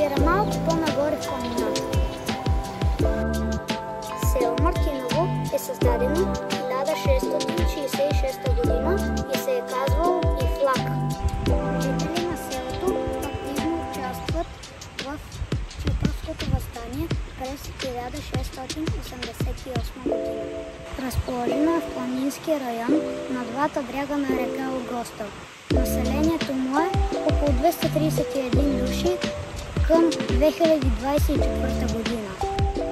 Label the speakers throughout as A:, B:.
A: Извира малко по-нагоре в планината. Село Мартиново е създадено 1666 година и се е казвало Ифлак. Жители на селото активно участват в Чипърското въстание през 1688 година. Разположено е в планински район на двата бряга на река Огоста. Населението му е около 231 души към 2024 година.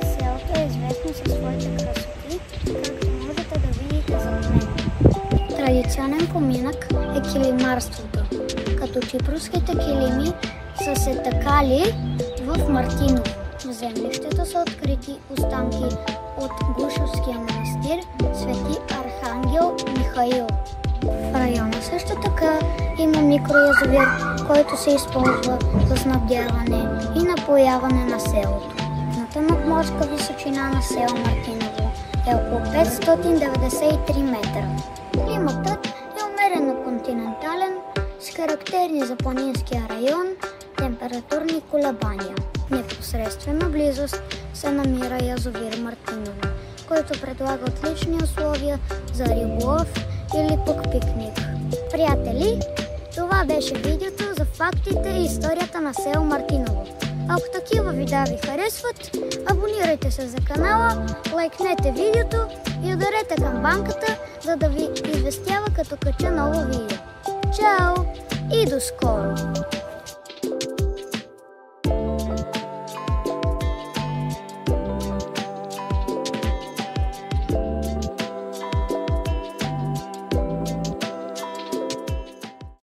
A: Селото е известно със своите красоти, както можете да видите зад мен. Традиционен поминък е килимарството, като чипърските килими са се такали в Мартиново. В землището са открити останки от Гушовския манастир Свети Архангел Михаил. В района също така има микроязовир, който се използва за снабдяване и напояване на селото. Едната надморска височина на село Мартиново е около 593 метра. Климатът е умерено континентален с характерни за планинския район температурни колебания. В непосредствена близост се намира язовир Мартиново, който предлага отлични условия за риболов или пък пикник. Приятели, това беше видеото за фактите и историята на село Мартиново. Ако такива видеа ви харесват, абонирайте се за канала, лайкнете видеото и ударете камбанката, за да ви известява като кача ново видео. Чао и до скоро!